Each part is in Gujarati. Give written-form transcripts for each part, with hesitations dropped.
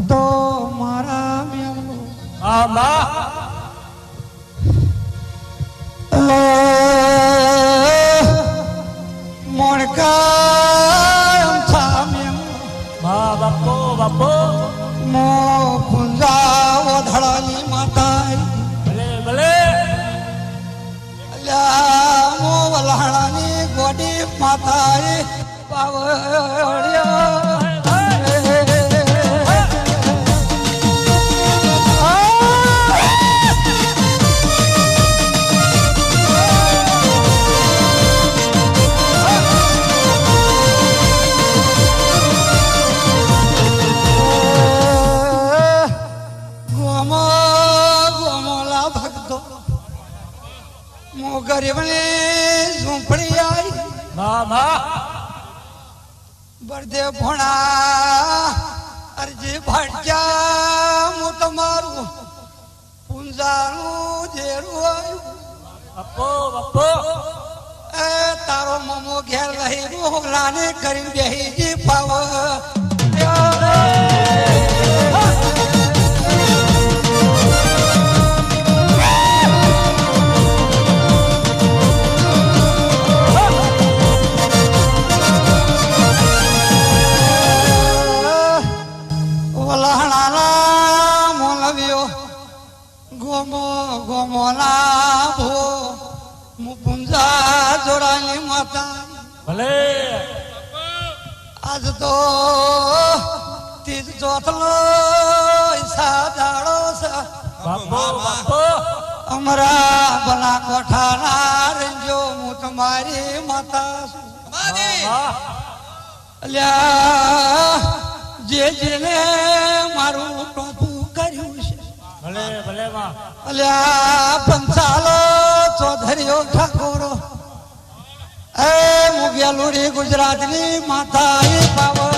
ભક્તો મારા મેળો મોણકા બાપો બાપો મો પુંજા ઓધળાની માતા ભલે ભલે અલ્યા મો વલહાણાની ગોડી માતા પાવડિયા ગરીબને ઝૂંપડી આવી બળદે ભણા અરજી ભાટ્યા હું તમારું પૂંજાનું જેરું આવ્યું બાપો બાપો એ તારો મમો ઘેર લઈ રોહલાને કરી બેહી જી પાવ ગોમોના ભો મુકુંજા જોડાની માતા ભલે આજ તો તીજ ચોથલો સાદાડો છે બાપો બાપો અમારા ભલા કોઠાના રંજો હું તમારી માતા છું અલ્યા જેને મારું ટોપું કર્યું છે ભલે ભલે માં અલ્યા પંચાલો ચૌધરીઓ ઠાકોરો એ મુગિયાલુડી ગુજરાતની માતા એ પાવર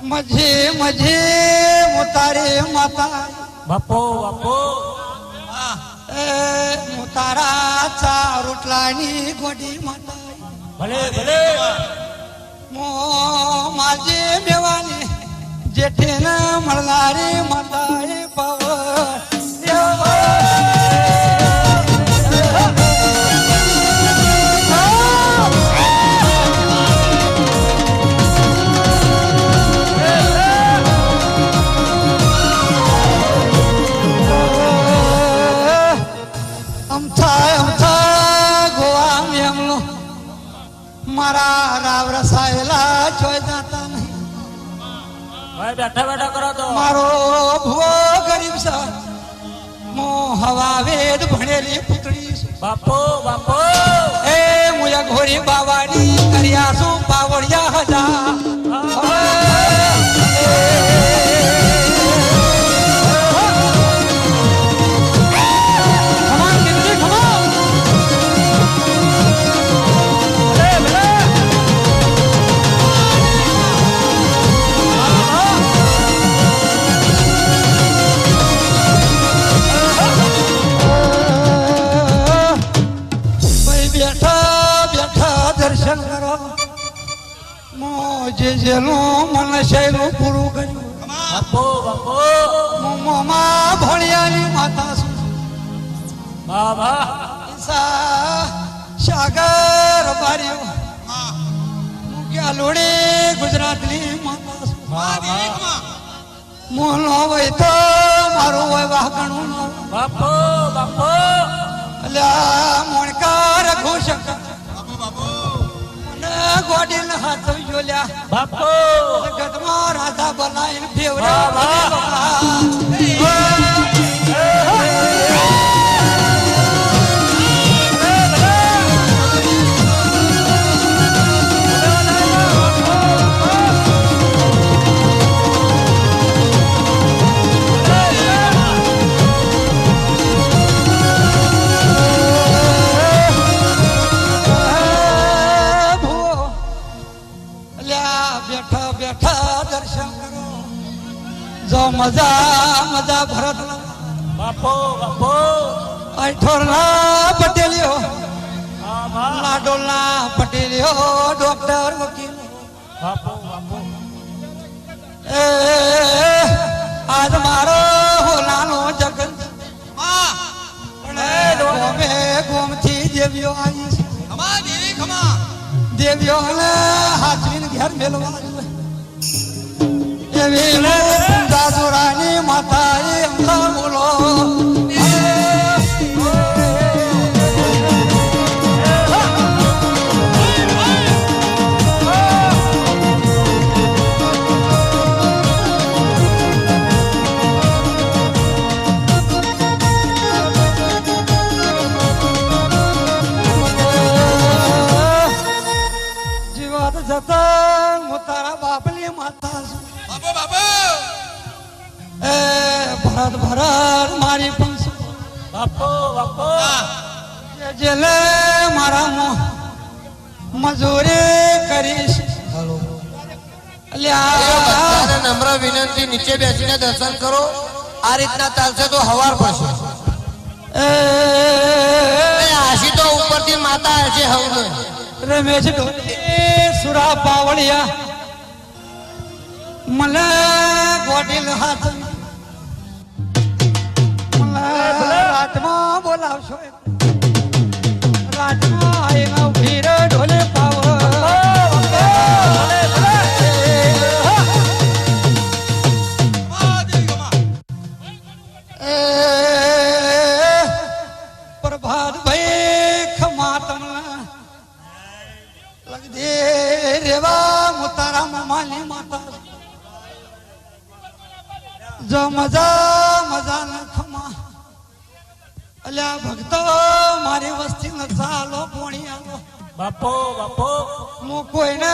મજે મજે મુતારે માતા બાપો બાપો એ મુતારા ચા રોટલાની ગોડી માતા ભલે ભલે મો માજે મેવાની જેઠે ન મળનારી માતા એ પાવર મારા રાવ રસાયેલા જોઈ જાતા નહીં ભાઈ બેઠા બેઠા કરો તો મારો ભુવો ગરીબ છે મો હવા વેદ ભણેલી પુતળી છું બાપો બાપો એ મુયા ઘોરી બાવાની કર્યા છું પાવડિયા હજા દર્શન કરો મોજે જેલું મન શૈલું પૂરું કર્યું બાપો બાપો મોમાં ભણિયાની માતા છું બાબા ઈસા સાગર બારીઓ મુગિયાલુડી ગુજરાતની માતા છું બાબા મોનો હોય તો મારું હોય વાહકણું બાપો બાપો અલ્યા મોણકાર ઘોષક ગોડીન હાથ જોલ્યા બાપો જગતમાં રાધા બનાવીને ફેવરા બેઠા દર્શન કરો જો મજા મજા ભરત બાપો બાપો અઠોરના પટેલીઓ બાબા લાડોલના પટેલીઓ ડોક્ટર વકીલ બાપો બાપો એ આજ મારો હોલાનો જગત પણ ગોમે ગોમથી દેવીઓ આવી છે ખમા દેવી ખમા દેવીઓને હાથવીને ઘેર મેળવા એવી દાદુરાની માતા એમના બોલો જીવાત જતા હું તારા બાપની માતા છું બાપો બાપો એ ભરત ભરત મારી પંસ બાપો બાપો જેલે મારા મજૂરી કરીશ બધાને નમ્ર વિનંતી નીચે બેસીને દર્શન કરો આ રીતના ચાલશે તો હવાર પડશે આશી તો ઉપરથી માતા હશે હવને રમેશ સુરા પાવળિયા મને ગોડીલ હાથ રાતમાં બોલાવશો રાતમાં આવીને ઉભી રે ઢોલે પાવ પ્રભાત ભાઈ ખમા તમને લગદે રેવા મુતારા મમાની માતા જો મજા મજા ન ખમા અલ્યા ભક્તો મારી વસ્તી ન ચાલો પોણી આલો બાપો બાપો હું કોઈને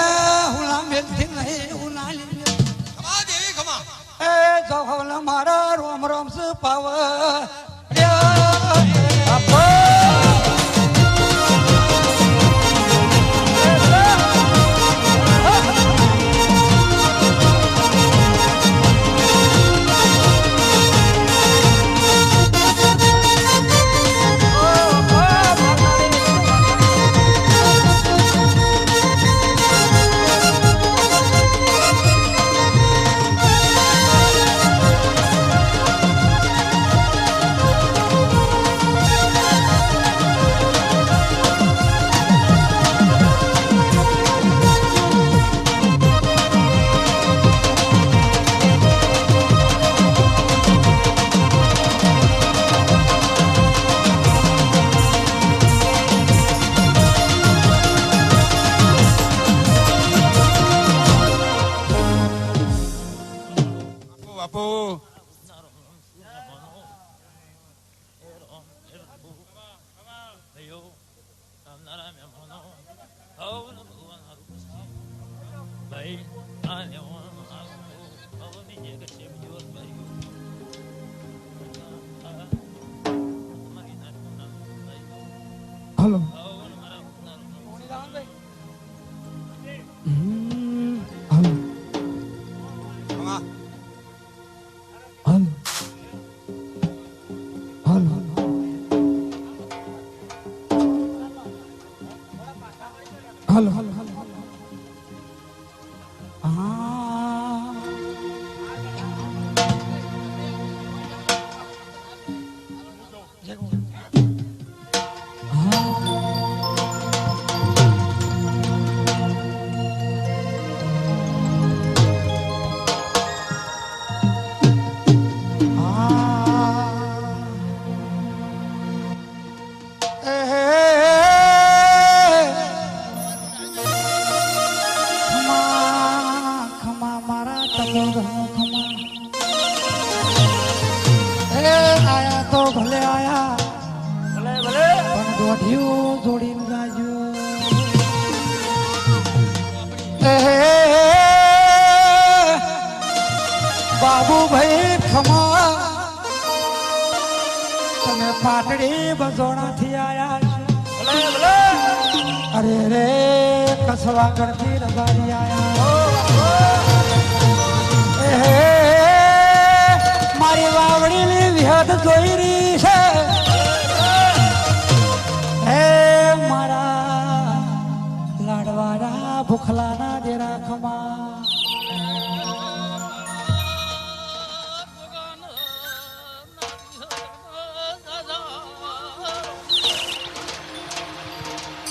હુલા મેલથી નહીં હુલા લીધી ખમા દેવી ખમા એ જો હવલા મારા રોમ રોમ સ પાવ બાપો બાપુ હલો હલો ખમા હલો હલો હલો હલો હા ખમા મારા તપોધનો ખમા એ આયા તો ભલે આયા ભલે ભલે પણ દોઢિયું જોડીને જાજો બાબુભાઈ ખમા તમે પાટડી બજોણાથી આયા છો ભલે ભલે અરે રે કસવા ગણતી રબારી આયા મારી વાવડીની વિહત જોઈ રહી છે હે મારા લાડવાડા ભૂખલાના દેરા ખમા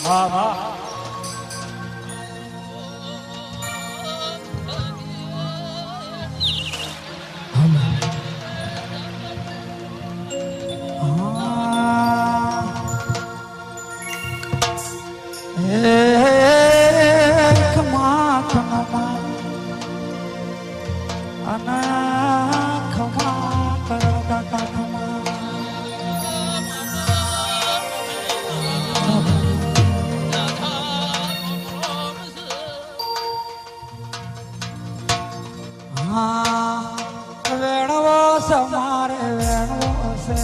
વાહ વાહ વેણવો સમારે વેણવો છે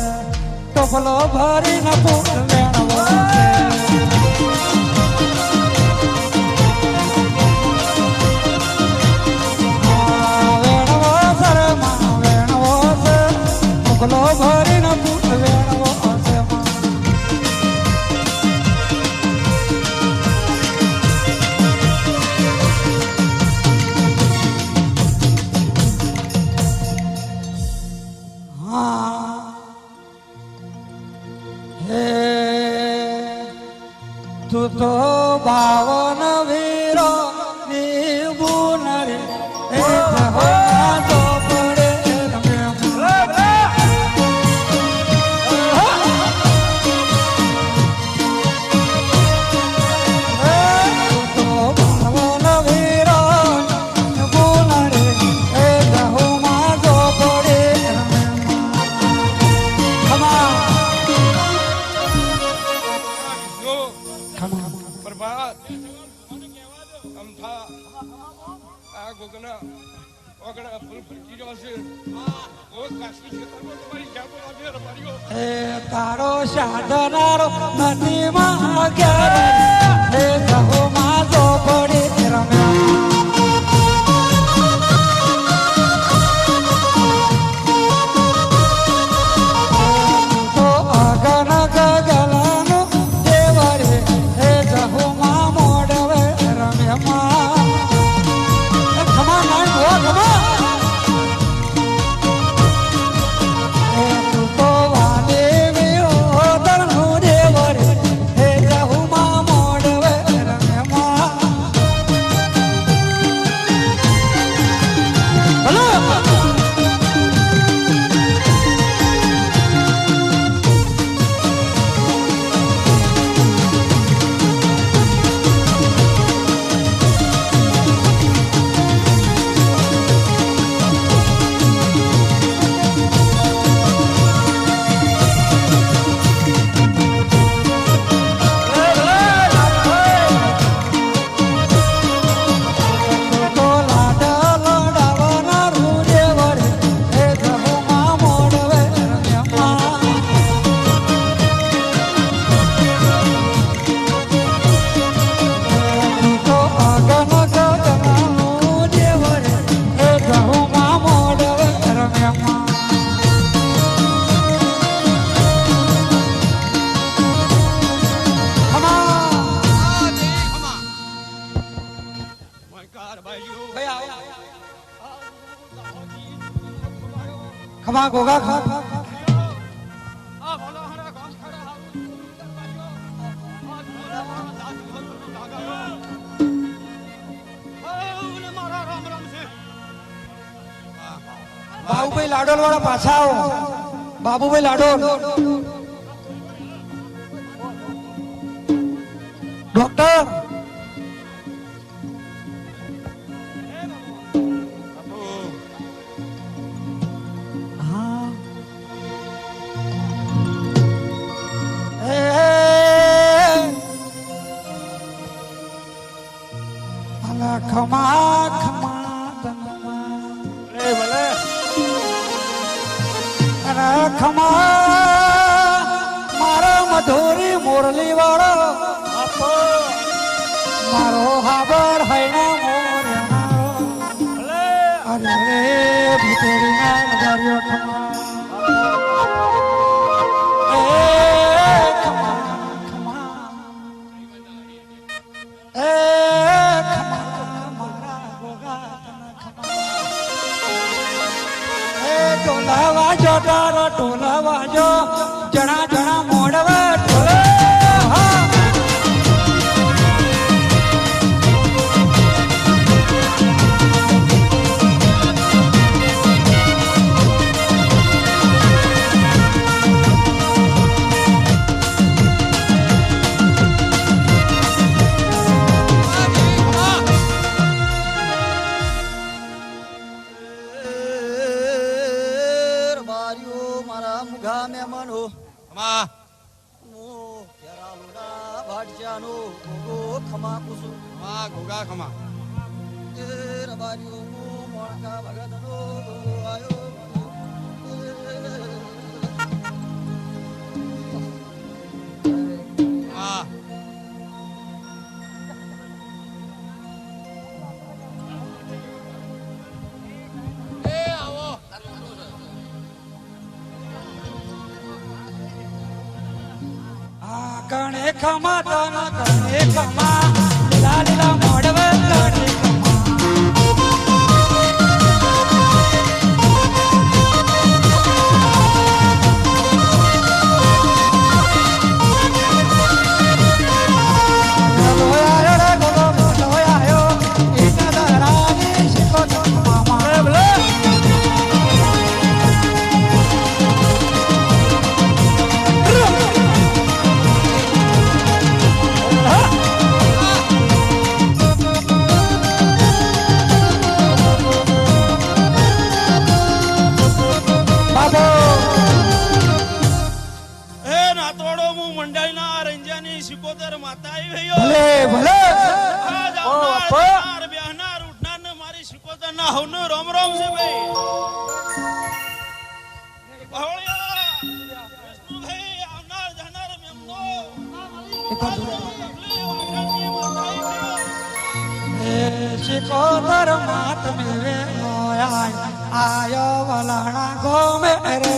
ટોપલો ભરીને પૂર વેણવો છે વેણવો શરમા વેણવો છે ટોપલો ભરીને પૂર વેણવો છે તું તો ભાવન વીરો નીબુન રે એ જહોના તો પડે રમે તું તો ભાવન વીરો નીબુન રે એ જહોના તો પડે રમે પ્રભાત અમથા આ ગોગના ઓગણા ફૂલ ફરકી રહ્યો છે ઓ કાશી ક્ષેત્રમાં તમારી જાતો લાગે રમારીઓ એ તારો સાધનારો નદીમાં ગયા હે કહુમાં તો પડી રમ્યા તો અગન ગગલાનો દેવરે હે કહુમાં મોડવે રમ્યા ખમા નાય ગો ખમા ખમા ગોગા ખા આ ભલો હરા ઘાસ ખડા મારા રામ રામ છે બાબુભાઈ લાડોલ વાળા પાછા આવો બાબુભાઈ લાડોલ ડોક્ટર ખમા ખમા ભલે ભલે ખમા મારો મધુરી મોરલી વાળો આપો મારો હાબર હૈણા મોરણા ભલે અરે ભૂતેરી ના નજાર્યો ખમા પધારો ઢોલ વાજો જણા જણા મોડવે ઢોલ હા મારા મુઘા મહેમાન હો ખમા ભાટજાનો ગોગો ખમા કુસુ ખમા ઘોઘા ખમા એ રબારીઓ મોણકા ભગતનો ગોગો આયો ખમા એ આવો આ ગણે ખમા તન ગણે ખમા લીલા લીલા મોડવે ગણે ખમા રોમ રોમ છે ભાઈ ભાઈ આવનાર જનાર મેમનો શિકોતર માત મેવે આયો વલાણા ગોમે રે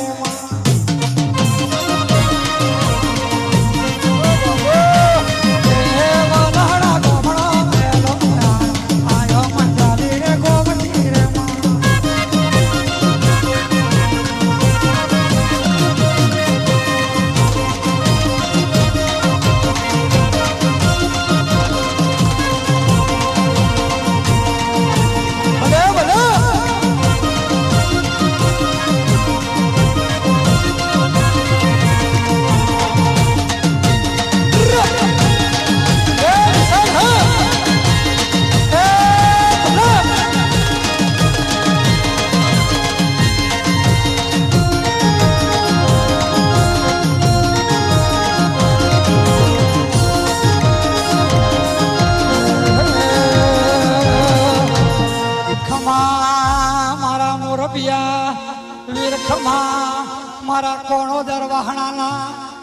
વીર ખમા મારા કોણો દરવાહણાના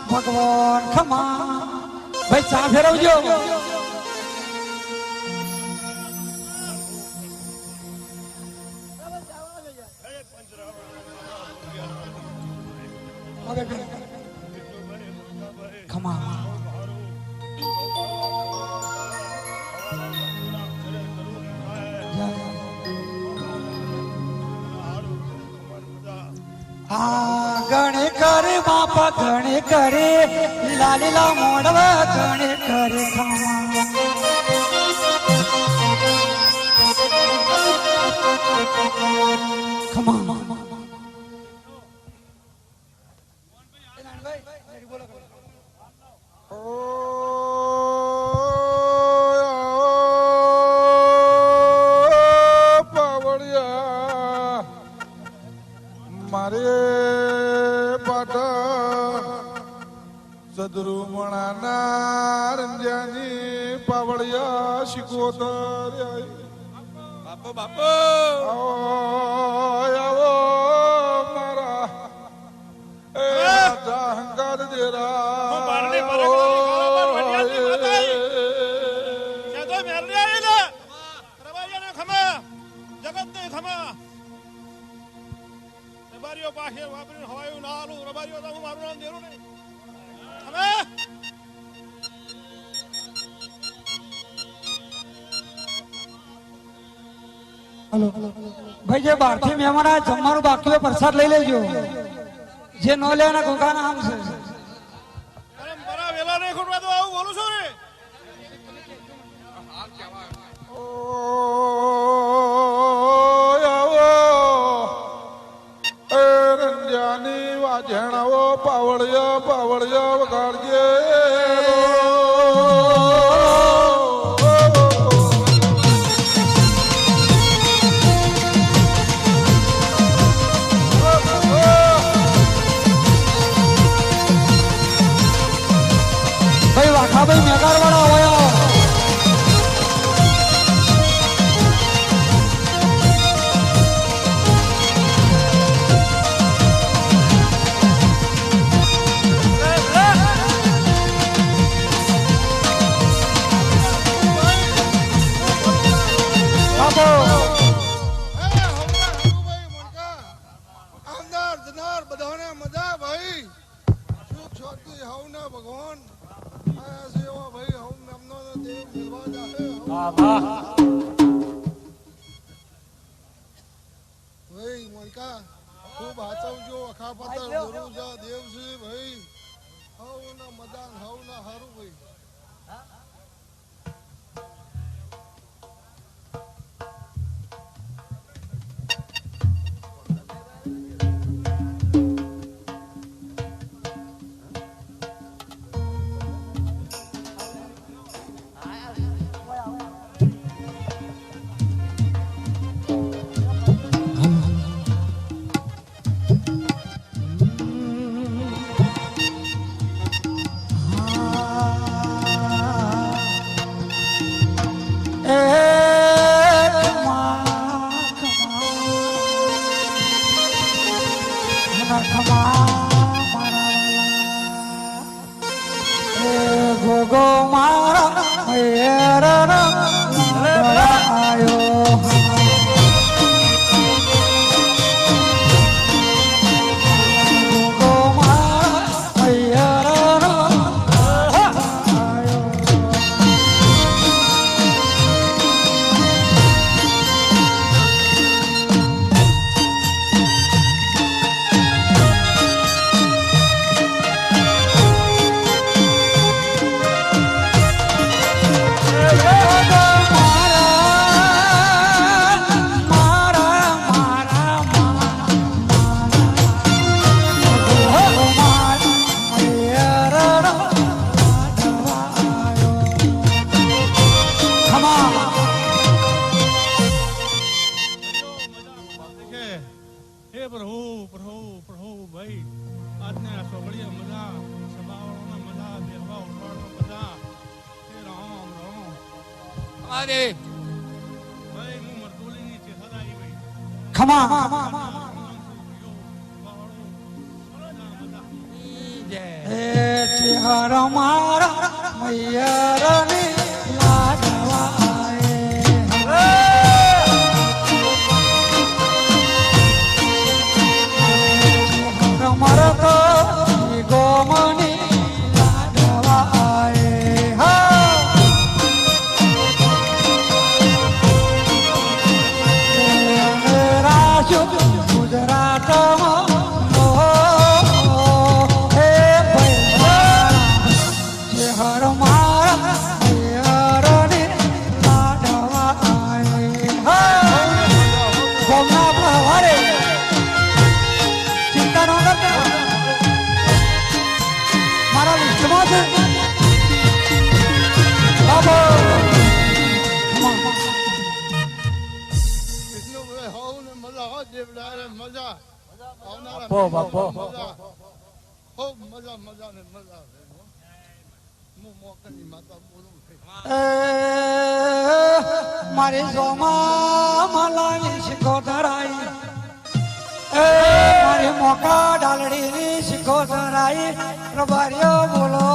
ભગવાન ખમા ભાઈ ચા ફેરવજો ખમા ગણે કરે બાપા ગણે કરે લીલા લીલા મોડવા ગણે કરે ખમા સદરુમણાના રંજાની પાવળિયા શિકોતર બાપો બાપો આવો મારા એ અહંકાર દેરા રબારીઓ પાસે વાપરીને હવાયું ના આલું રબારીઓ તો હું મારું નામ દેરું નહીં ભાઈ જે બહારથી મહેમાન આ જમવાનું બાકી હોય પ્રસાદ લઈ લેજો જે નો લે એના ઘોઘાના આમ છે અરે બરા વેલા નહીં ખોટવા તો આવું બોલું છું ને રંજાની વાજણાઓ પાવળિયા પાવળિયા વગાડજે ભાઈ વાખાભાઈ મેગાર વાળા હોય ભગવાન આયા છે એવા ભાઈ હમ એમનો દેવ મિલવા જાહે ભાઈ મોનકા ખૂબ હાચવજો અખા પતર ગુરુ જા દેવ છે ભાઈ હવ ના મદાન હવ ના હારું ભાઈ ગોગો મારા આયો ગોગો મારા હે પ્રભુ પ્રભુ પ્રભુ ભાઈ આજના સોગળિયા મજા સભાઓના મજા બેહવા ઉઠવાનો મજા હે રામ રામ અરે ભાઈ હું મરતોલીની ચેહરાઈ ભાઈ ખમા હે ચિહર મારા મૈયરની લાડવા મરતો ગોમની લાડવા આયે હા રાજુ ગુજરાતમાં હે ભાઈ હર મારા હરની લાડવા આયે હા ગોમના પ્રવારે ચિંતા ન કરતા મારા લિસ્ટમાં છે બાબો વિષ્ણુ ભાઈ હવ ને મજા હો દેવડારે મજા આવનારા બાપો ખૂબ મજા મજા ને મજા હું મોકની માતા બોલું મારી સોમા મલાની શીખો ધરાઈ મારી મોકા ડાલડીની શીખો ધરાઈ પ્રભારીઓ બોલો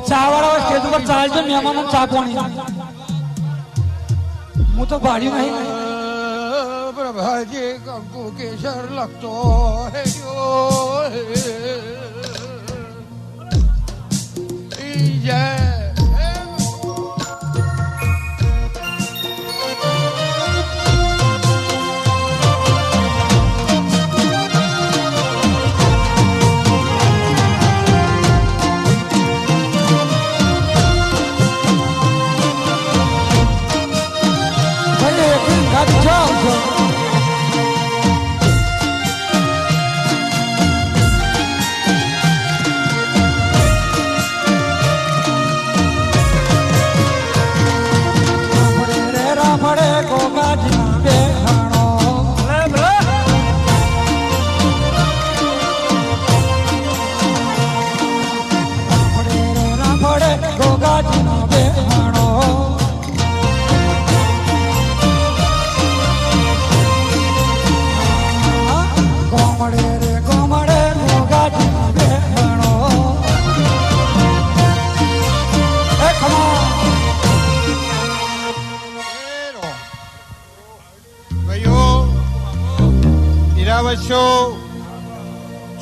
ચા વાળા સ્ટેજ ઉપર ચાલજો મહેમાનો ચા પાણી હું તો ભાડ્યું નહીં પ્રભાજી કંકુ કેસર લખતો જય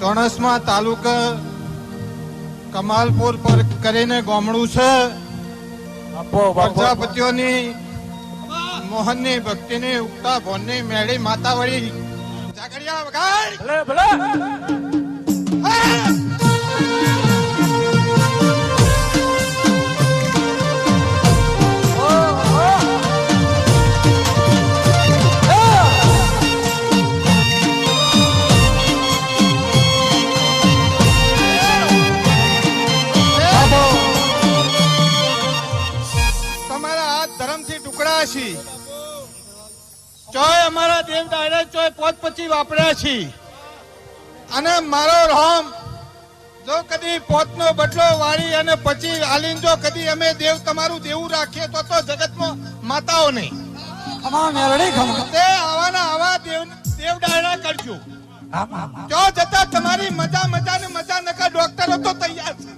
ચોણસમા તાલુકા કમાલપુર પર કરીને ગામડું છે. પ્રજાપતિઓની મોહનની ભક્તિની ઉગતા ભોનની મેળી માતાવળી જાગડિયા વગાડ. ચોય અમારા દેવ ડાયરેક્ટ ચોય પોત પછી વાપર્યા છીએ અને મારો રામ જો કદી પોતનો બદલો વાળી અને પછી આલીન જો કદી અમે દેવ તમારું દેવું રાખીએ તો જગતમાં માતાઓ નહીં તે આવાના આવા દેવ ડાયરા કરજો. જો જતા તમારી મજા મજા ને મજા નકા ડોક્ટરો તો તૈયાર છે.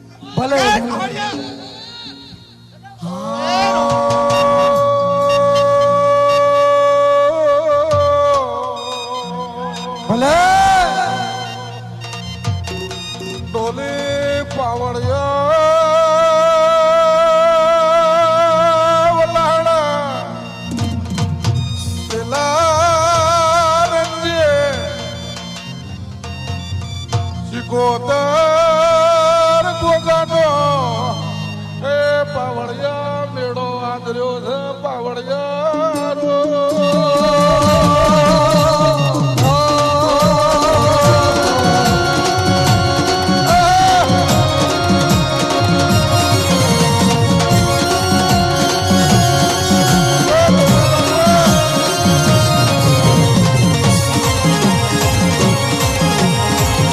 ભલે ડોલે પાવડિયા વલાણા પેલા રંજે શિકોતર